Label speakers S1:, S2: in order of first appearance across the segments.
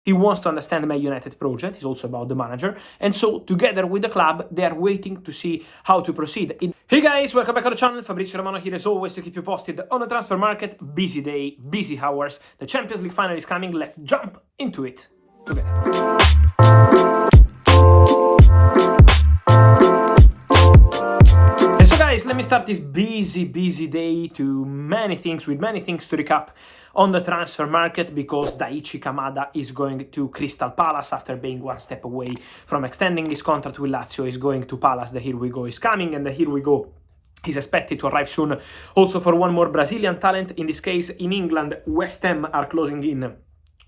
S1: He wants to understand the Man United project. It's also about the manager. And so, together with the club, they are waiting to see how to proceed. Hey guys, welcome back to the channel. Fabrizio Romano here as always to keep you posted on the transfer market. Busy day, busy hours. The Champions League final is coming. Let's jump into it together. Guys, let me start this busy day with many things to recap on the transfer market, because Daichi Kamada is going to Crystal Palace after being one step away from extending his contract with Lazio. He's going to Palace. The Here We Go is coming, and the Here We Go is expected to arrive soon. Also for one more Brazilian talent, in this case in England, West Ham are closing in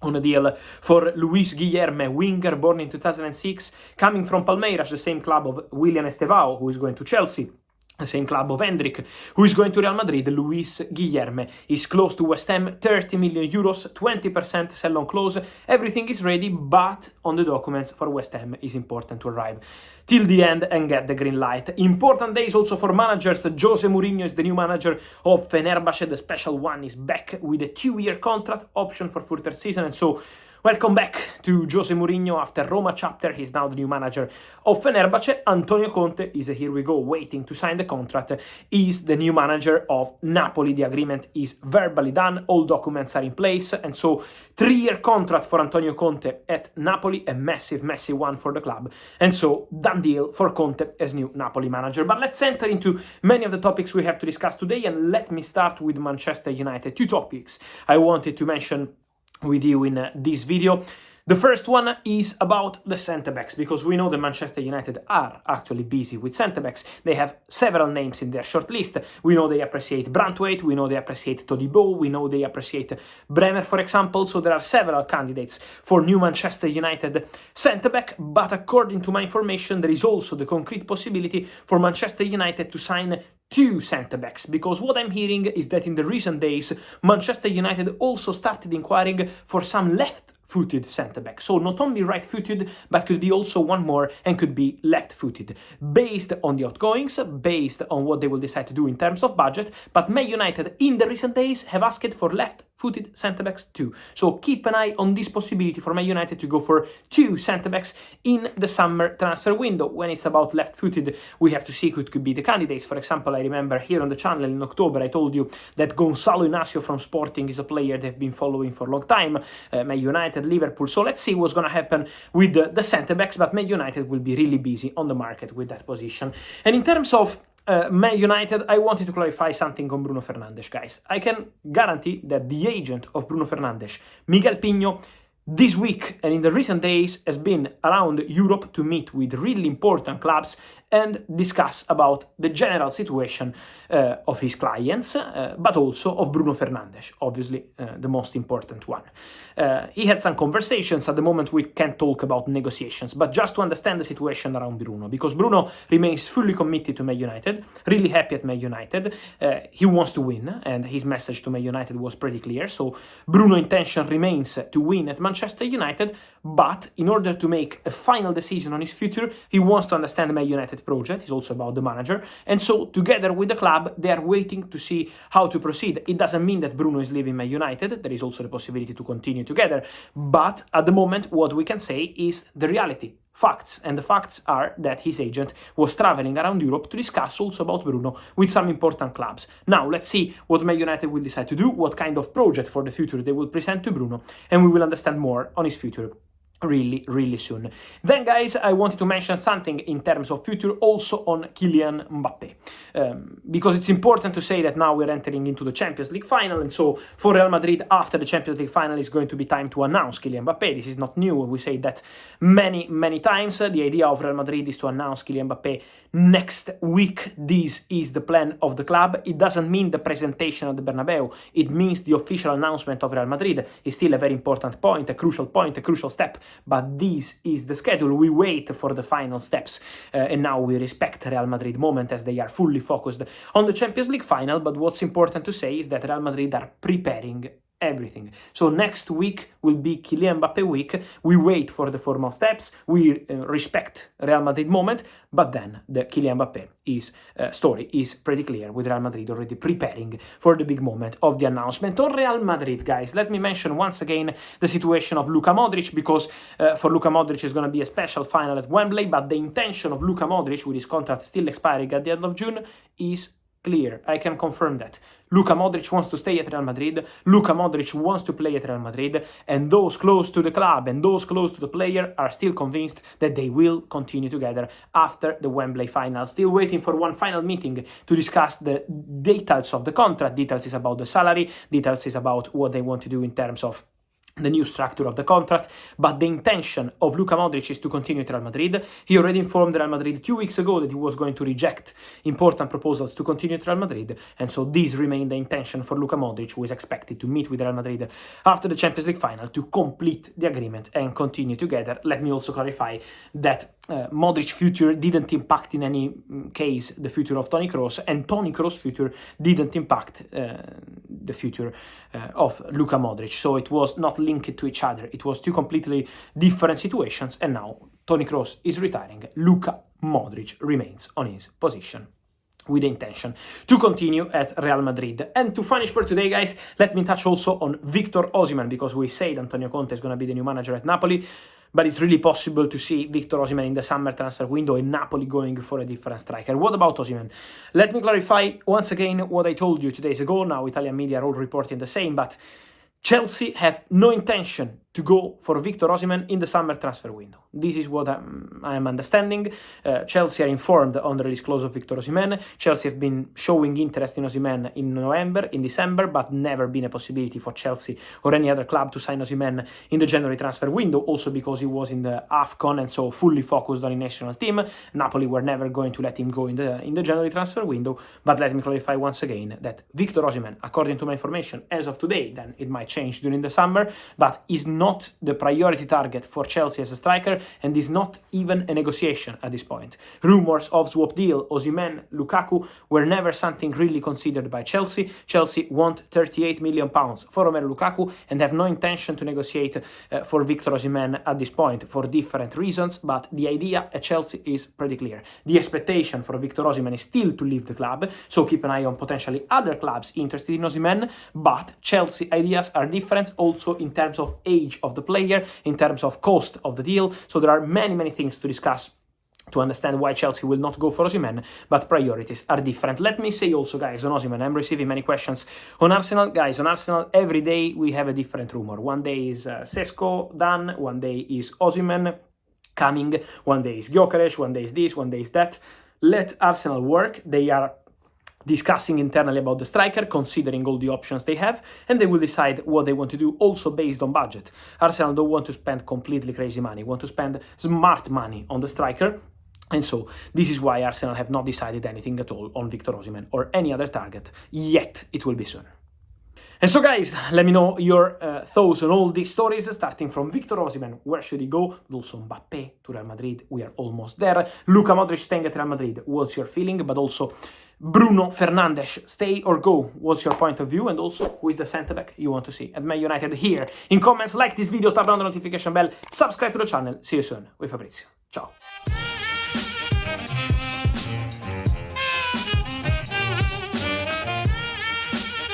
S1: on a deal for Luis Guilherme, winger born in 2006, coming from Palmeiras, the same club of William Estevao, who is going to Chelsea. The same club of Hendrik, who is going to Real Madrid. Luis Guilherme is close to West Ham, 30 million euros, 20% sell-on clause. Everything is ready, but on the documents for West Ham is important to arrive till the end and get the green light. Important days also for managers. Jose Mourinho is the new manager of Fenerbahce. The special one is back with a 2-year contract option for further season, and so welcome back to Jose Mourinho after Roma chapter. He's now the new manager of Fenerbahce. Antonio Conte is a Here We Go, waiting to sign the contract. He's the new manager of Napoli. The agreement is verbally done. All documents are in place. And so 3-year contract for Antonio Conte at Napoli, a massive one for the club. And so done deal for Conte as new Napoli manager. But let's enter into many of the topics we have to discuss today. And let me start with Manchester United. 2 topics I wanted to mention with you in this video. The first one is about the centre-backs, because we know that Manchester United are actually busy with centre-backs. They have several names in their short list. We know they appreciate Branthwaite, we know they appreciate Todibo, we know they appreciate Bremer, for example. So there are several candidates for new Manchester United centre-back, but according to my information, there is also the concrete possibility for Manchester United to sign 2 centre-backs, because what I'm hearing is that in the recent days, Manchester United also started inquiring for some left-footed centre-back. So not only right-footed, but could be also one more and could be left-footed. Based on the outgoings, based on what they will decide to do in terms of budget, but Man United in the recent days have asked for left-footed centre-backs too. So keep an eye on this possibility for Man United to go for 2 centre-backs in the summer transfer window. When it's about left-footed, we have to see who could be the candidates. For example, I remember here on the channel in October, I told you that Gonzalo Inacio from Sporting is a player they've been following for a long time. Man United, Liverpool. So let's see what's going to happen with the centre-backs, but Man United will be really busy on the market with that position. And in terms of Man United, I wanted to clarify something on Bruno Fernandes, guys. I can guarantee that the agent of Bruno Fernandes, Miguel Pino, this week and in the recent days has been around Europe to meet with really important clubs and discuss about the general situation of his clients, but also of Bruno Fernandes, obviously the most important one. He had some conversations. At the moment we can't talk about negotiations, but just to understand the situation around Bruno, because Bruno remains fully committed to Man United, really happy at Man United. He wants to win, and his message to Man United was pretty clear. So Bruno's intention remains to win at Manchester United, but in order to make a final decision on his future, he wants to understand the Man United project. It's also about the manager, and so together with the club they are waiting to see how to proceed. It doesn't mean that Bruno is leaving Man United. There is also the possibility to continue together, but at the moment what we can say is the reality, facts, and the facts are that his agent was traveling around Europe to discuss also about Bruno with some important clubs. Now let's see what Man United will decide to do, what kind of project for the future they will present to Bruno, and we will understand more on his future really soon. Then guys, I wanted to mention something in terms of future also on Kylian Mbappe, because it's important to say that now we're entering into the Champions League final, and so for Real Madrid after the Champions League final is going to be time to announce Kylian Mbappe. This is not new, we say that many times. The idea of Real Madrid is to announce Kylian Mbappe next week. This is the plan of the club. It doesn't mean the presentation of the Bernabeu, it means the official announcement of Real Madrid. Is still a very important point, a crucial step, but this is the schedule. We wait for the final steps, and now we respect Real Madrid moment as they are fully focused on the Champions League final. But what's important to say is that Real Madrid are preparing everything. So next week will be Kylian Mbappe week. We wait for the formal steps. We respect Real Madrid moment, but then the Kylian Mbappe story is pretty clear, with Real Madrid already preparing for the big moment of the announcement. On Real Madrid, guys, let me mention once again the situation of Luka Modric, because for Luka Modric is going to be a special final at Wembley, but the intention of Luka Modric, with his contract still expiring at the end of June, is clear. I can confirm that. Luka Modric wants to stay at Real Madrid, Luka Modric wants to play at Real Madrid, and those close to the club and those close to the player are still convinced that they will continue together after the Wembley final. Still waiting for one final meeting to discuss the details of the contract. Details is about the salary, details is about what they want to do in terms of the new structure of the contract, but the intention of Luka Modric is to continue at Real Madrid. He already informed Real Madrid 2 weeks ago that he was going to reject important proposals to continue at Real Madrid, and so this remained the intention for Luka Modric, who is expected to meet with Real Madrid after the Champions League final to complete the agreement and continue together. Let me also clarify that Modric's future didn't impact in any case the future of Toni Kroos, and Toni Kroos' future didn't impact the future of Luka Modric. So it was not linked to each other. It was two completely different situations, and now Toni Kroos is retiring. Luka Modric remains on his position with the intention to continue at Real Madrid. And to finish for today, guys, let me touch also on Victor Osimhen, because we said Antonio Conte is going to be the new manager at Napoli, but it's really possible to see Victor Osimhen in the summer transfer window and Napoli going for a different striker. What about Osimhen? Let me clarify once again what I told you 2 days ago. Now Italian media are all reporting the same, but Chelsea have no intention to go for Victor Osimhen in the summer transfer window. This is what I am understanding. Chelsea are informed on the release clause of Victor Osimhen. Chelsea have been showing interest in Osimhen in November, in December, but never been a possibility for Chelsea or any other club to sign Osimhen in the January transfer window, also because he was in the AFCON and so fully focused on the national team. Napoli were never going to let him go in the January transfer window, but let me clarify once again that Victor Osimhen, according to my information as of today, then it might change during the summer, but is not the priority target for Chelsea as a striker, and is not even a negotiation at this point. Rumors of swap deal Osimhen, Lukaku were never something really considered by Chelsea. Chelsea want £38 million for Romelu Lukaku and have no intention to negotiate for Victor Osimhen at this point for different reasons, but the idea at Chelsea is pretty clear. The expectation for Victor Osimhen is still to leave the club, so keep an eye on potentially other clubs interested in Osimhen, but Chelsea ideas are different also in terms of age of the player, in terms of cost of the deal, so there are many things to discuss to understand why Chelsea will not go for Osimhen, but priorities are different. Let me say also, guys, on Osimhen, I'm receiving many questions on Arsenal. Guys, on Arsenal, every day we have a different rumor. One day is Sesko done, one day is Osimhen coming, one day is Gyökeres, one day is this, one day is that. Let Arsenal work. They are discussing internally about the striker, considering all the options they have, and they will decide what they want to do, also based on budget. Arsenal don't want to spend completely crazy money, want to spend smart money on the striker, and so this is why Arsenal have not decided anything at all on Victor Osimhen or any other target yet. It will be soon. And so, guys, let me know your thoughts on all these stories, starting from Victor Osimhen, where should he go, but also Mbappe to Real Madrid, we are almost there. Luka Modric staying at Real Madrid, what's your feeling? But also Bruno Fernandes, stay or go, what's your point of view? And also, who is the centre-back you want to see at Man United? Here in comments, like this video, tap on the notification bell, subscribe to the channel. See you soon with Fabrizio. Ciao.